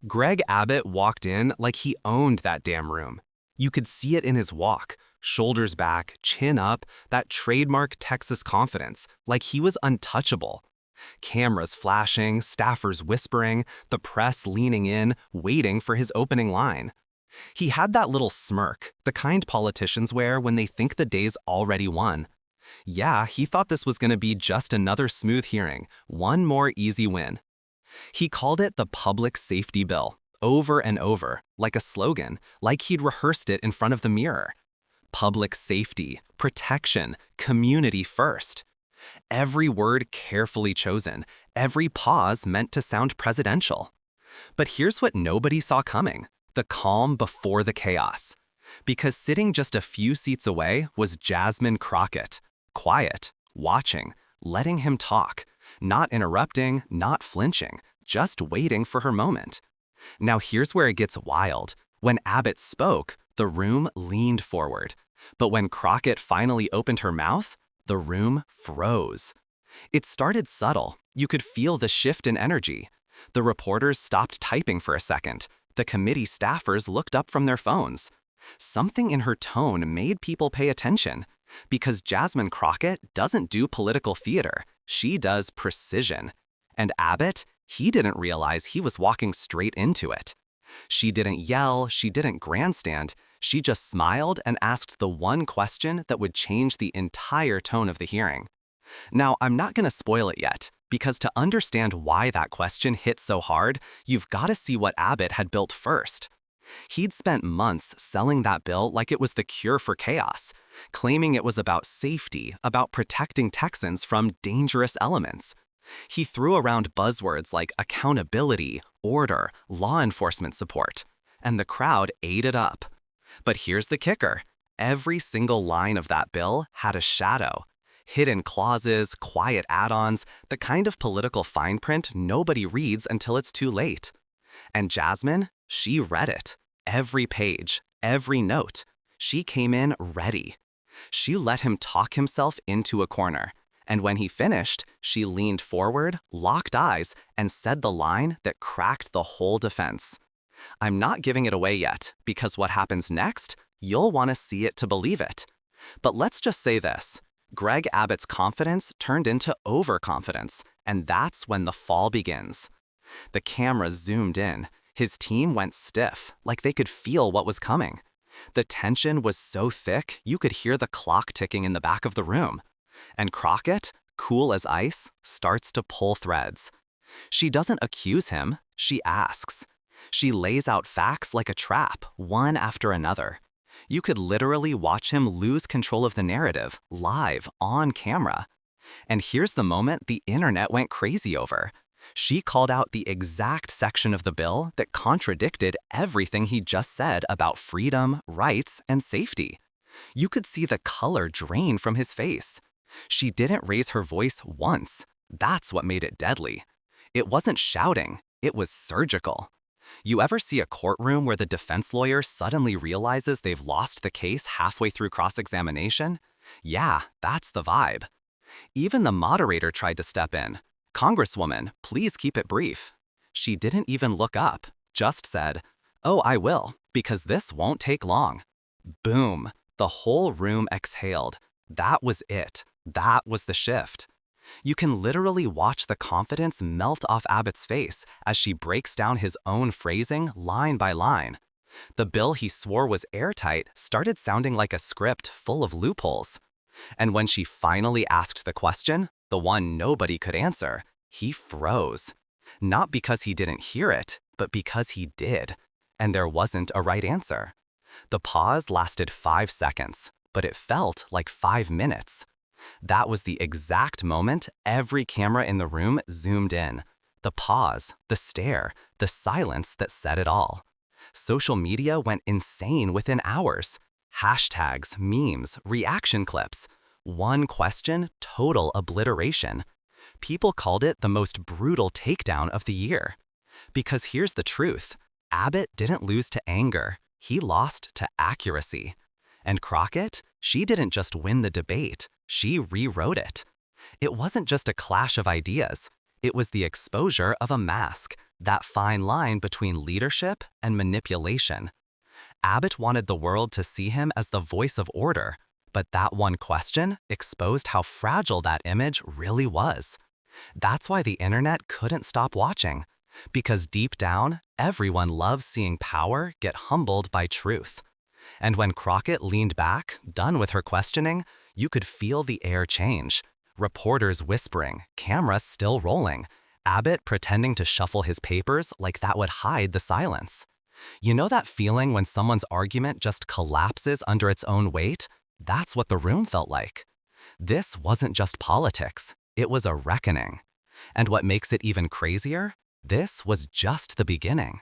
Greg Abbott walked in like he owned that damn room. You could see it in his walk, shoulders back, chin up, that trademark Texas confidence, like he was untouchable. Cameras flashing, staffers whispering, the press leaning in, waiting for his opening line. He had that little smirk, the kind politicians wear when they think the day's already won. Yeah, he thought this was going to be just another smooth hearing, one more easy win. He called it the Public Safety Bill, over and over, like a slogan, like he'd rehearsed it in front of the mirror. Public safety, protection, community first. Every word carefully chosen, every pause meant to sound presidential. But here's what nobody saw coming, the calm before the chaos. Because sitting just a few seats away was Jasmine Crockett, quiet, watching, letting him talk, not interrupting, not flinching, just waiting for her moment. Now here's where it gets wild. When Abbott spoke, the room leaned forward. But when Crockett finally opened her mouth, the room froze. It started subtle. You could feel the shift in energy. The reporters stopped typing for a second. The committee staffers looked up from their phones. Something in her tone made people pay attention. Because Jasmine Crockett doesn't do political theater. She does precision. And Abbott, he didn't realize he was walking straight into it. She didn't yell, she didn't grandstand. She just smiled and asked the one question that would change the entire tone of the hearing. Now, I'm not going to spoil it yet, because to understand why that question hit so hard, you've got to see what Abbott had built first. He'd spent months selling that bill like it was the cure for chaos, claiming it was about safety, about protecting Texans from dangerous elements. He threw around buzzwords like accountability, order, law enforcement support, and the crowd ate it up. But here's the kicker. Every single line of that bill had a shadow. Hidden clauses, quiet add-ons, the kind of political fine print nobody reads until it's too late. And Jasmine, she read it. Every page, every note. She came in ready. She let him talk himself into a corner. And when he finished, she leaned forward, locked eyes, and said the line that cracked the whole defense. I'm not giving it away yet, because what happens next, you'll want to see it to believe it. But let's just say this. Greg Abbott's confidence turned into overconfidence, and that's when the fall begins. The camera zoomed in. His team went stiff, like they could feel what was coming. The tension was so thick, you could hear the clock ticking in the back of the room. And Crockett, cool as ice, starts to pull threads. She doesn't accuse him, she asks. She lays out facts like a trap, one after another. You could literally watch him lose control of the narrative, live, on camera. And here's the moment the internet went crazy over. She called out the exact section of the bill that contradicted everything he just said about freedom, rights, and safety. You could see the color drain from his face. She didn't raise her voice once. That's what made it deadly. It wasn't shouting, it was surgical. You ever see a courtroom where the defense lawyer suddenly realizes they've lost the case halfway through cross-examination? Yeah, that's the vibe. Even the moderator tried to step in. "Congresswoman, please keep it brief." She didn't even look up, just said, "Oh, I will, because this won't take long." Boom, the whole room exhaled. That was it. That was the shift. You can literally watch the confidence melt off Abbott's face as she breaks down his own phrasing line by line. The bill he swore was airtight started sounding like a script full of loopholes. And when she finally asked the question, the one nobody could answer, he froze. Not because he didn't hear it, but because he did. And there wasn't a right answer. The pause lasted 5 seconds, but it felt like 5 minutes. That was the exact moment every camera in the room zoomed in. The pause, the stare, the silence that said it all. Social media went insane within hours. Hashtags, memes, reaction clips. One question, total obliteration. People called it the most brutal takedown of the year. Because here's the truth. Abbott didn't lose to anger. He lost to accuracy. And Crockett, she didn't just win the debate. She rewrote it. It wasn't just a clash of ideas. It was the exposure of a mask, that fine line between leadership and manipulation. Abbott wanted the world to see him as the voice of order, but that one question exposed how fragile that image really was. That's why the internet couldn't stop watching, because deep down, everyone loves seeing power get humbled by truth. And when Crockett leaned back, done with her questioning, you could feel the air change. Reporters whispering, cameras still rolling, Abbott pretending to shuffle his papers like that would hide the silence. You know that feeling when someone's argument just collapses under its own weight? That's what the room felt like. This wasn't just politics, it was a reckoning. And what makes it even crazier? This was just the beginning.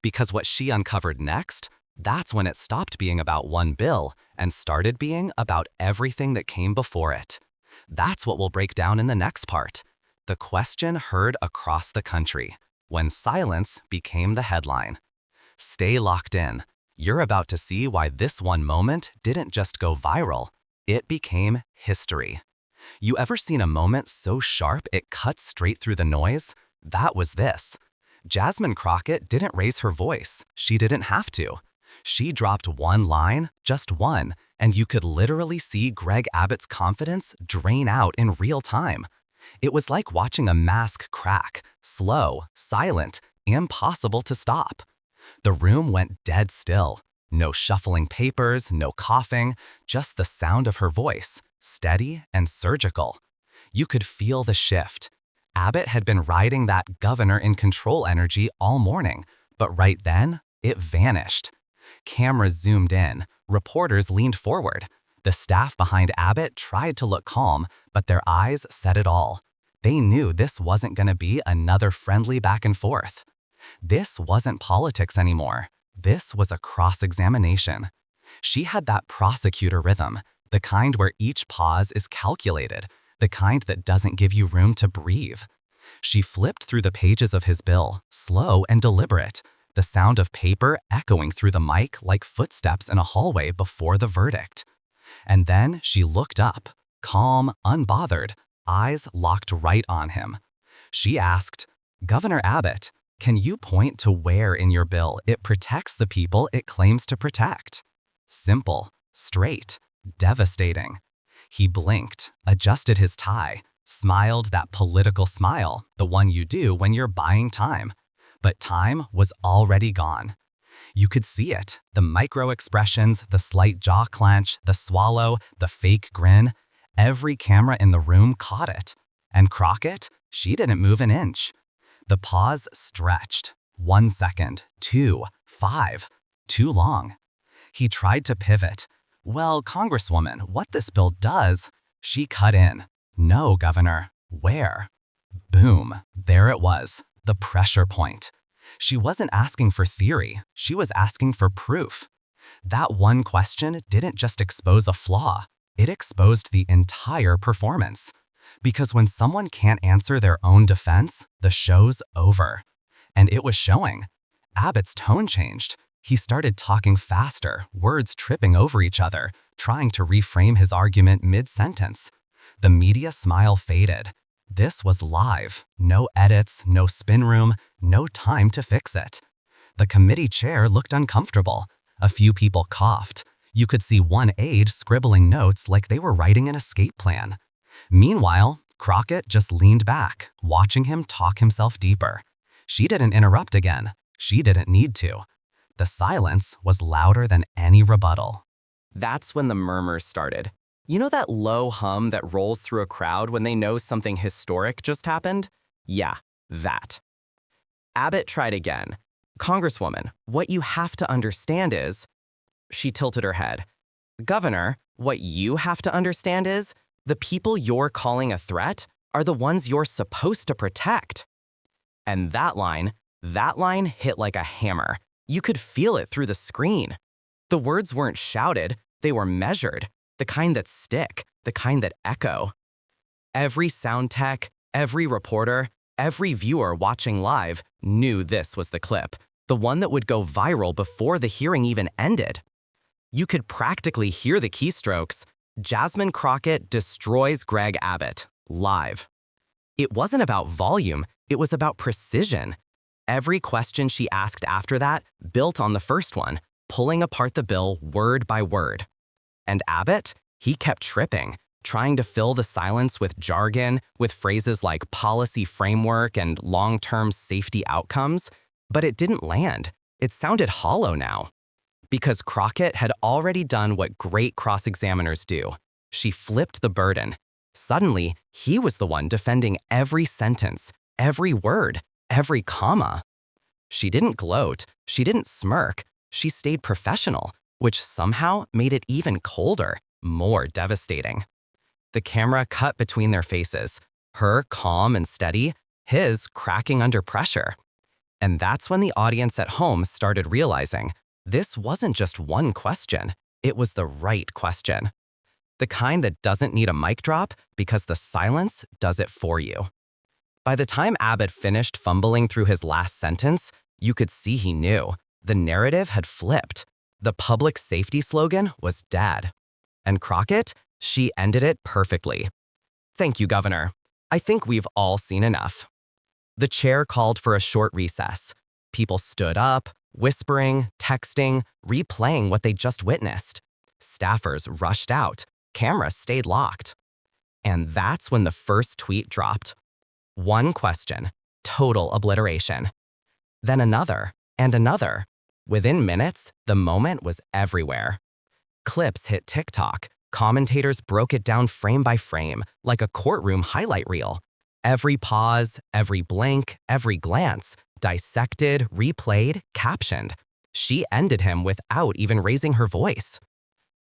Because what she uncovered next, that's when it stopped being about one bill and started being about everything that came before it. That's what we'll break down in the next part. The question heard across the country, when silence became the headline. Stay locked in. You're about to see why this one moment didn't just go viral, it became history. You ever seen a moment so sharp it cuts straight through the noise? That was this. Jasmine Crockett didn't raise her voice. She didn't have to. She dropped one line, just one, and you could literally see Greg Abbott's confidence drain out in real time. It was like watching a mask crack, slow, silent, impossible to stop. The room went dead still. No shuffling papers, no coughing, just the sound of her voice, steady and surgical. You could feel the shift. Abbott had been riding that governor in control energy all morning, but right then, it vanished. Cameras zoomed in, reporters leaned forward. The staff behind Abbott tried to look calm, but their eyes said it all. They knew this wasn't going to be another friendly back and forth. This wasn't politics anymore. This was a cross-examination. She had that prosecutor rhythm, the kind where each pause is calculated, the kind that doesn't give you room to breathe. She flipped through the pages of his bill, slow and deliberate, the sound of paper echoing through the mic like footsteps in a hallway before the verdict. And then she looked up, calm, unbothered, eyes locked right on him. She asked, "Governor Abbott, can you point to where in your bill it protects the people it claims to protect?" Simple, straight, devastating. He blinked, adjusted his tie, smiled that political smile, the one you do when you're buying time. But time was already gone. You could see it, the micro expressions, the slight jaw clench, the swallow, the fake grin. Every camera in the room caught it. And Crockett, she didn't move an inch. The pause stretched. 1 second, 2, 5. Too long. He tried to pivot. "Well, Congresswoman, what this bill does..." She cut in. "No, Governor. Where?" Boom. There it was. The pressure point. She wasn't asking for theory. She was asking for proof. That one question didn't just expose a flaw. It exposed the entire performance. Because when someone can't answer their own defense, the show's over. And it was showing. Abbott's tone changed. He started talking faster, words tripping over each other, trying to reframe his argument mid-sentence. The media smile faded. This was live. No edits, no spin room, no time to fix it. The committee chair looked uncomfortable. A few people coughed. You could see one aide scribbling notes like they were writing an escape plan. Meanwhile, Crockett just leaned back, watching him talk himself deeper. She didn't interrupt again. She didn't need to. The silence was louder than any rebuttal. That's when the murmurs started. You know that low hum that rolls through a crowd when they know something historic just happened? Yeah, that. Abbott tried again. "Congresswoman, what you have to understand is..." She tilted her head. "Governor, what you have to understand is, the people you're calling a threat are the ones you're supposed to protect." And that line hit like a hammer. You could feel it through the screen. The words weren't shouted, they were measured, the kind that stick, the kind that echo. Every sound tech, every reporter, every viewer watching live knew this was the clip, the one that would go viral before the hearing even ended. You could practically hear the keystrokes. Jasmine Crockett destroys Greg Abbott, live. It wasn't about volume, it was about precision. Every question she asked after that built on the first one, pulling apart the bill word by word. And Abbott, he kept tripping, trying to fill the silence with jargon, with phrases like policy framework and long-term safety outcomes, but it didn't land. It sounded hollow now. Because Crockett had already done what great cross-examiners do. She flipped the burden. Suddenly, he was the one defending every sentence, every word, every comma. She didn't gloat, she didn't smirk, she stayed professional, which somehow made it even colder, more devastating. The camera cut between their faces, her calm and steady, his cracking under pressure. And that's when the audience at home started realizing this wasn't just one question, it was the right question. The kind that doesn't need a mic drop because the silence does it for you. By the time Abbott finished fumbling through his last sentence, you could see he knew. The narrative had flipped. The public safety slogan was dead. And Crockett, she ended it perfectly. "Thank you, Governor. I think we've all seen enough." The chair called for a short recess. People stood up, whispering, texting, replaying what they just witnessed. Staffers rushed out. Cameras stayed locked. And that's when the first tweet dropped. One question, total obliteration. Then another, and another. Within minutes, the moment was everywhere. Clips hit TikTok. Commentators broke it down frame by frame, like a courtroom highlight reel. Every pause, every blink, every glance, dissected, replayed, captioned. She ended him without even raising her voice.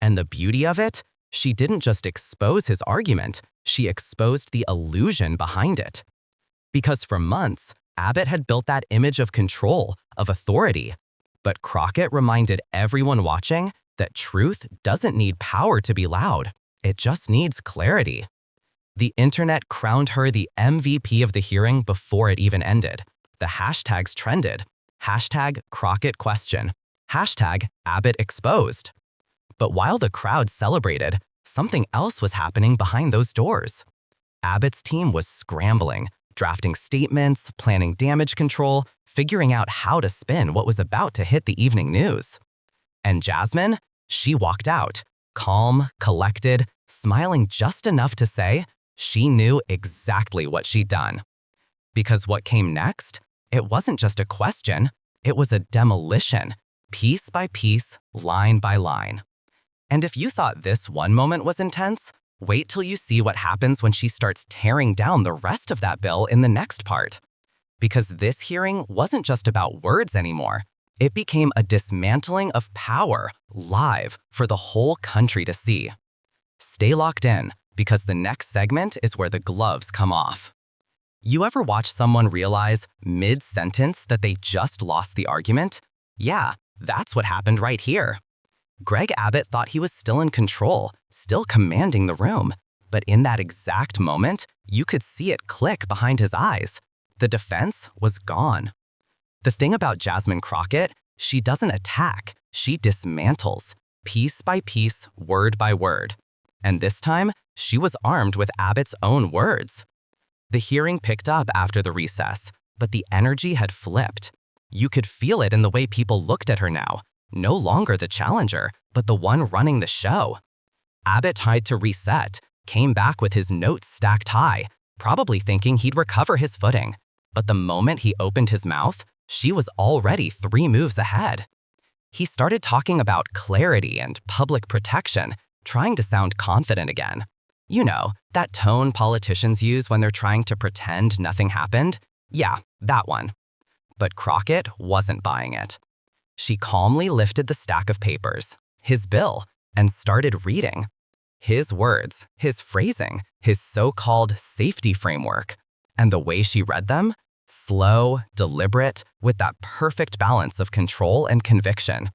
And the beauty of it? She didn't just expose his argument, she exposed the illusion behind it. Because for months, Abbott had built that image of control, of authority. But Crockett reminded everyone watching that truth doesn't need power to be loud. It just needs clarity. The internet crowned her the MVP of the hearing before it even ended. The hashtags trended. Hashtag Crockett question. Hashtag Abbott exposed. But while the crowd celebrated, something else was happening behind those doors. Abbott's team was scrambling, drafting statements, planning damage control, figuring out how to spin what was about to hit the evening news. And Jasmine, she walked out, calm, collected, smiling just enough to say she knew exactly what she'd done. Because what came next, it wasn't just a question, it was a demolition, piece by piece, line by line. And if you thought this one moment was intense, wait till you see what happens when she starts tearing down the rest of that bill in the next part. Because this hearing wasn't just about words anymore. It became a dismantling of power, live, for the whole country to see. Stay locked in, because the next segment is where the gloves come off. You ever watch someone realize mid-sentence that they just lost the argument? Yeah, that's what happened right here. Greg Abbott thought he was still in control, still commanding the room. But in that exact moment, you could see it click behind his eyes. The defense was gone. The thing about Jasmine Crockett, she doesn't attack, she dismantles, piece by piece, word by word. And this time, she was armed with Abbott's own words. The hearing picked up after the recess, but the energy had flipped. You could feel it in the way people looked at her now. No longer the challenger, but the one running the show. Abbott tried to reset, came back with his notes stacked high, probably thinking he'd recover his footing. But the moment he opened his mouth, she was already 3 moves ahead. He started talking about clarity and public protection, trying to sound confident again. You know, that tone politicians use when they're trying to pretend nothing happened? Yeah, that one. But Crockett wasn't buying it. She calmly lifted the stack of papers, his bill, and started reading. His words, his phrasing, his so-called safety framework. And the way she read them? Slow, deliberate, with that perfect balance of control and conviction.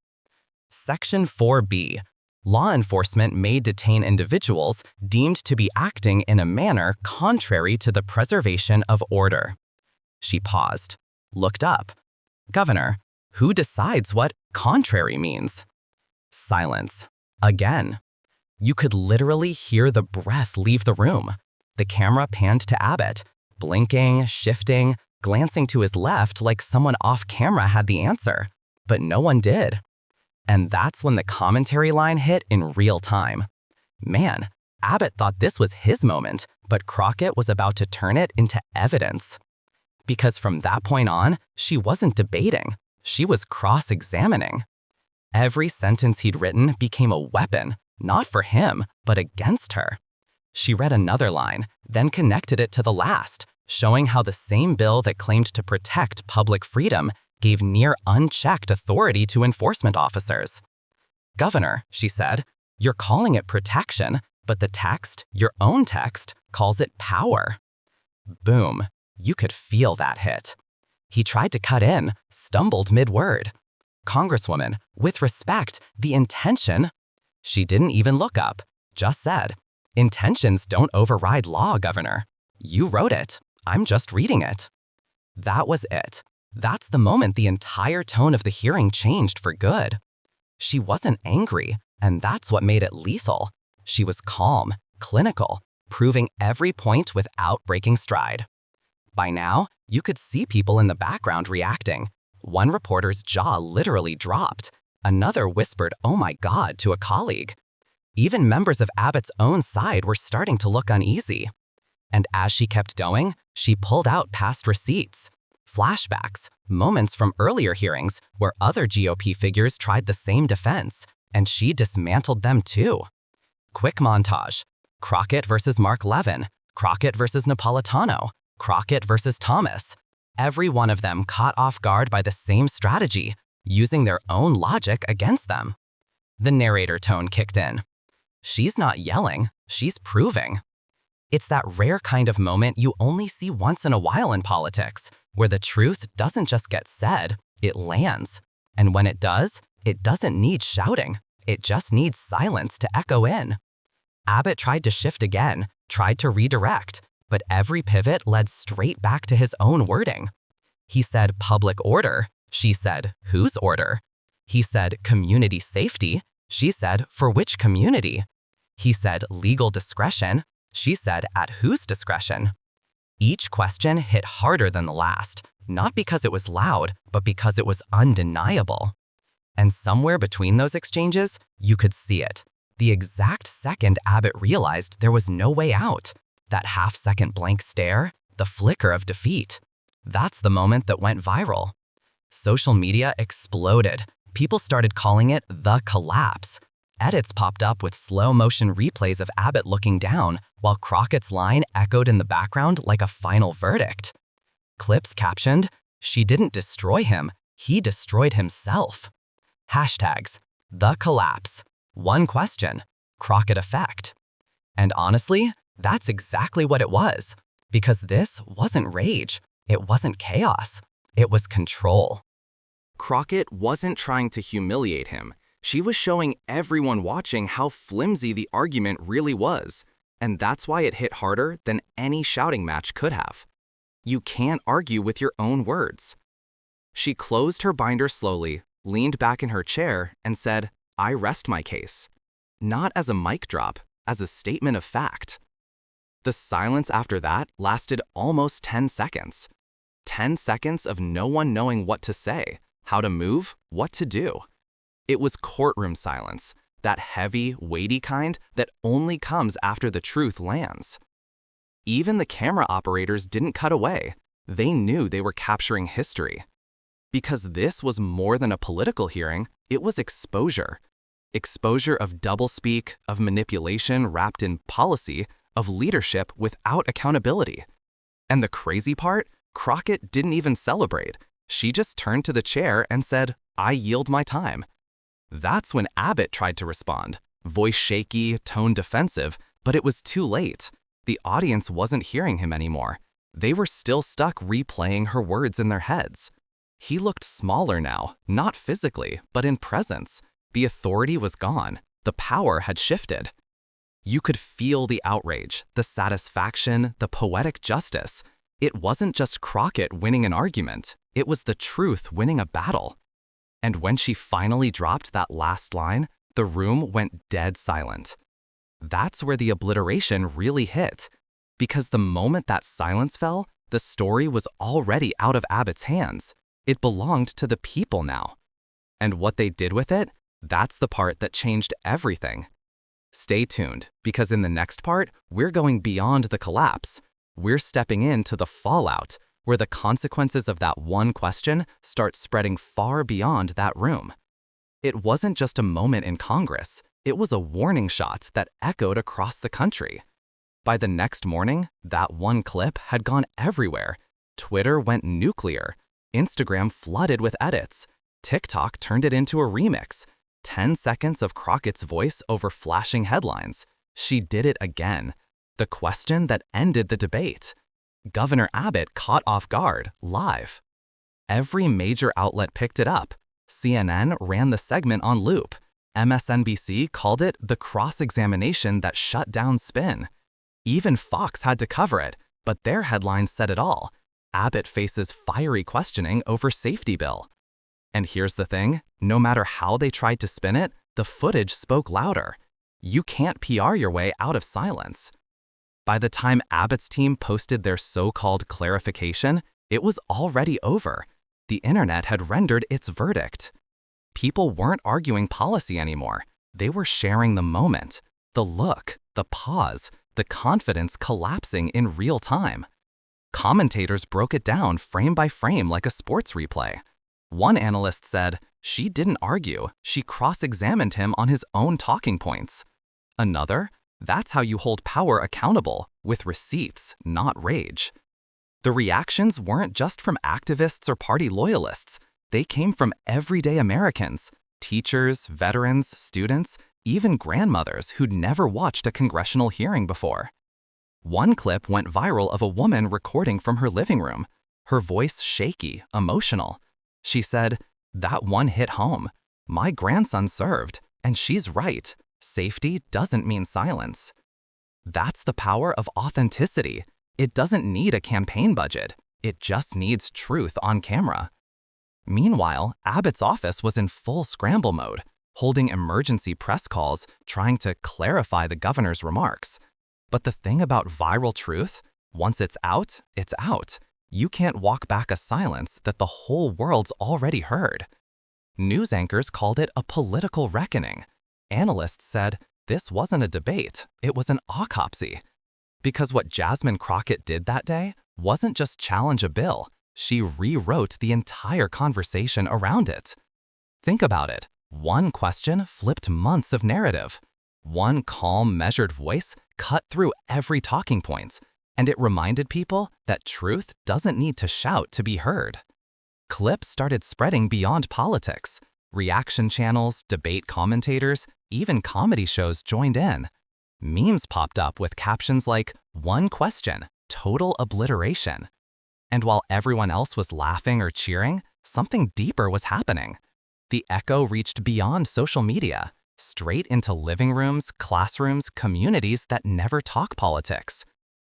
Section 4B. Law enforcement may detain individuals deemed to be acting in a manner contrary to the preservation of order. She paused, looked up. Governor, who decides what contrary means? Silence. Again. You could literally hear the breath leave the room. The camera panned to Abbott, blinking, shifting, glancing to his left like someone off camera had the answer, but no one did. And that's when the commentary line hit in real time. Man, Abbott thought this was his moment, but Crockett was about to turn it into evidence. Because from that point on, she wasn't debating, she was cross-examining. Every sentence he'd written became a weapon, not for him, but against her. She read another line, then connected it to the last, showing how the same bill that claimed to protect public freedom gave near unchecked authority to enforcement officers. "Governor," she said, "you're calling it protection, but the text, your own text, calls it power." Boom. You could feel that hit. He tried to cut in, stumbled mid-word. "Congresswoman, with respect, the intention..." She didn't even look up, just said, "Intentions don't override law, Governor. You wrote it. I'm just reading it." That was it. That's the moment the entire tone of the hearing changed for good. She wasn't angry, and that's what made it lethal. She was calm, clinical, proving every point without breaking stride. By now, you could see people in the background reacting. One reporter's jaw literally dropped. Another whispered, "Oh my God," to a colleague. Even members of Abbott's own side were starting to look uneasy. And as she kept going, she pulled out past receipts. Flashbacks, moments from earlier hearings where other GOP figures tried the same defense, and she dismantled them too. Quick montage. Crockett versus Mark Levin, Crockett versus Napolitano, Crockett versus Thomas. Every one of them caught off guard by the same strategy, using their own logic against them. The narrator tone kicked in. She's not yelling, she's proving. It's that rare kind of moment you only see once in a while in politics, where the truth doesn't just get said, it lands. And when it does, it doesn't need shouting, it just needs silence to echo in. Abbott tried to shift again, tried to redirect, but every pivot led straight back to his own wording. He said public order, she said whose order? He said community safety, she said for which community? He said legal discretion, she said at whose discretion? Each question hit harder than the last, not because it was loud, but because it was undeniable. And somewhere between those exchanges, you could see it. The exact second Abbott realized there was no way out. That half-second blank stare, the flicker of defeat. That's the moment that went viral. Social media exploded. People started calling it the collapse. Edits popped up with slow-motion replays of Abbott looking down, while Crockett's line echoed in the background like a final verdict. Clips captioned, "She didn't destroy him, he destroyed himself." Hashtags, the collapse. One question, Crockett effect. And honestly, that's exactly what it was. Because this wasn't rage, it wasn't chaos, it was control. Crockett wasn't trying to humiliate him. She was showing everyone watching how flimsy the argument really was. And that's why it hit harder than any shouting match could have. You can't argue with your own words. She closed her binder slowly, leaned back in her chair, and said, "I rest my case." Not as a mic drop, as a statement of fact. The silence after that lasted almost 10 seconds. 10 seconds of no one knowing what to say, how to move, what to do. It was courtroom silence, that heavy, weighty kind that only comes after the truth lands. Even the camera operators didn't cut away. They knew they were capturing history. Because this was more than a political hearing, it was exposure. Exposure of doublespeak, of manipulation wrapped in policy, of leadership without accountability. And the crazy part, Crockett didn't even celebrate. She just turned to the chair and said, "I yield my time." That's when Abbott tried to respond, voice shaky, tone defensive, but it was too late. The audience wasn't hearing him anymore. They were still stuck replaying her words in their heads. He looked smaller now, not physically, but in presence. The authority was gone. The power had shifted. You could feel the outrage, the satisfaction, the poetic justice. It wasn't just Crockett winning an argument. It was the truth winning a battle. And when she finally dropped that last line, the room went dead silent. That's where the obliteration really hit. Because the moment that silence fell, The story was already out of Abbott's hands. It belonged to the people now. And what they did with it, that's the part that changed everything. Stay tuned, because in the next part, we're going beyond the collapse. We're stepping into the fallout, where the consequences of that one question start spreading far beyond that room. It wasn't just a moment in Congress. It was a warning shot that echoed across the country. By the next morning, that one clip had gone everywhere. Twitter went nuclear. Instagram flooded with edits. TikTok turned it into a remix. 10 seconds of Crockett's voice over flashing headlines. She did it again. The question that ended the debate. Governor Abbott caught off guard, live. Every major outlet picked it up. CNN ran the segment on loop. MSNBC called it the cross-examination that shut down spin. Even Fox had to cover it, but their headline said it all. Abbott faces fiery questioning over safety bill. And here's the thing, no matter how they tried to spin it, the footage spoke louder. You can't PR your way out of silence. By the time Abbott's team posted their so-called clarification, it was already over. The internet had rendered its verdict. People weren't arguing policy anymore. They were sharing the moment, the look, the pause, the confidence collapsing in real time. Commentators broke it down frame by frame like a sports replay. One analyst said, "She didn't argue, she cross-examined him on his own talking points." Another, "That's how you hold power accountable, with receipts, not rage." The reactions weren't just from activists or party loyalists. They came from everyday Americans, teachers, veterans, students, even grandmothers who'd never watched a congressional hearing before. One clip went viral of a woman recording from her living room, her voice shaky, emotional. She said, "That one hit home. My grandson served, and she's right. Safety doesn't mean silence." That's the power of authenticity. It doesn't need a campaign budget. It just needs truth on camera. Meanwhile, Abbott's office was in full scramble mode, holding emergency press calls, trying to clarify the governor's remarks. But the thing about viral truth, once it's out, it's out. You can't walk back a silence that the whole world's already heard. News anchors called it a political reckoning. Analysts said, this wasn't a debate, it was an autopsy. Because what Jasmine Crockett did that day wasn't just challenge a bill, she rewrote the entire conversation around it. Think about it. One question flipped months of narrative. One calm, measured voice cut through every talking point, and it reminded people that truth doesn't need to shout to be heard. Clips started spreading beyond politics. Reaction channels, debate commentators, even comedy shows joined in. Memes popped up with captions like, "One question, total obliteration." And while everyone else was laughing or cheering, something deeper was happening. The echo reached beyond social media, straight into living rooms, classrooms, communities that never talk politics.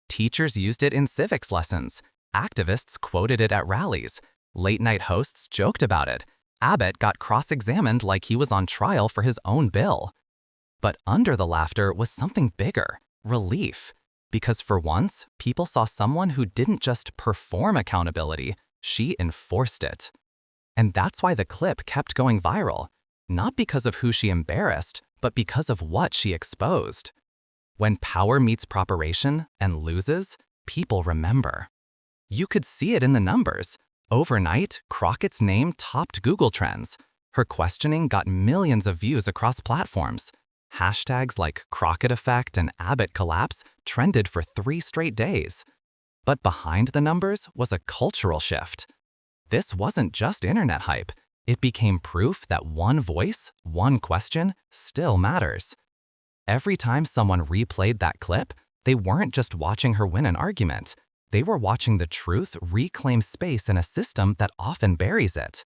Teachers used it in civics lessons. Activists quoted it at rallies. Late-night hosts joked about it. Abbott got cross-examined like he was on trial for his own bill. But under the laughter was something bigger, relief. Because for once, people saw someone who didn't just perform accountability, she enforced it. And that's why the clip kept going viral. Not because of who she embarrassed, but because of what she exposed. When power meets properation and loses, people remember. You could see it in the numbers. Overnight, Crockett's name topped Google Trends. Her questioning got millions of views across platforms. Hashtags like Crockett Effect and Abbott Collapse trended for 3 straight days. But behind the numbers was a cultural shift. This wasn't just internet hype. It became proof that one voice, one question, still matters. Every time someone replayed that clip, they weren't just watching her win an argument. They were watching the truth reclaim space in a system that often buries it.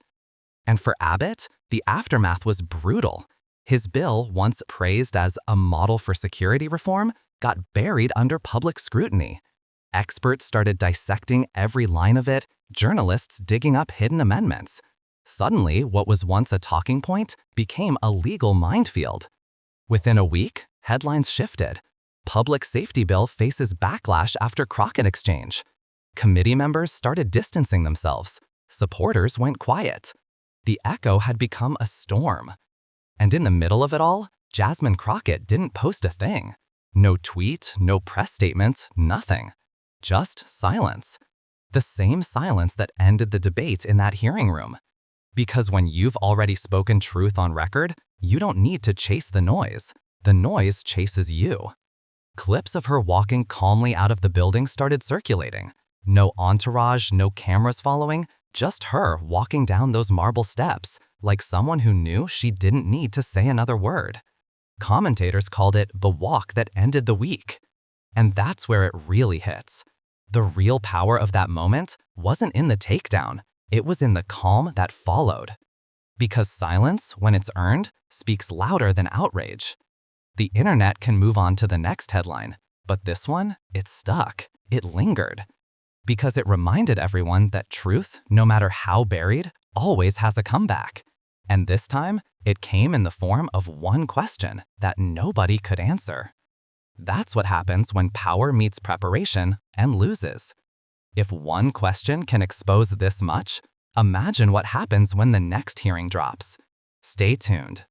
And for Abbott, the aftermath was brutal. His bill, once praised as a model for security reform, got buried under public scrutiny. Experts started dissecting every line of it, journalists digging up hidden amendments. Suddenly, what was once a talking point became a legal minefield. Within a week, headlines shifted. Public safety bill faces backlash after Crockett exchange. Committee members started distancing themselves. Supporters went quiet. The echo had become a storm. And in the middle of it all, Jasmine Crockett didn't post a thing. No tweet, no press statement, nothing. Just silence. The same silence that ended the debate in that hearing room. Because when you've already spoken truth on record, you don't need to chase the noise. The noise chases you. Clips of her walking calmly out of the building started circulating. No entourage, no cameras following, just her walking down those marble steps, like someone who knew she didn't need to say another word. Commentators called it the walk that ended the week. And that's where it really hits. The real power of that moment wasn't in the takedown, it was in the calm that followed. Because silence, when it's earned, speaks louder than outrage. The internet can move on to the next headline, but this one, it stuck, it lingered. Because it reminded everyone that truth, no matter how buried, always has a comeback. And this time, it came in the form of one question that nobody could answer. That's what happens when power meets preparation and loses. If one question can expose this much, imagine what happens when the next hearing drops. Stay tuned.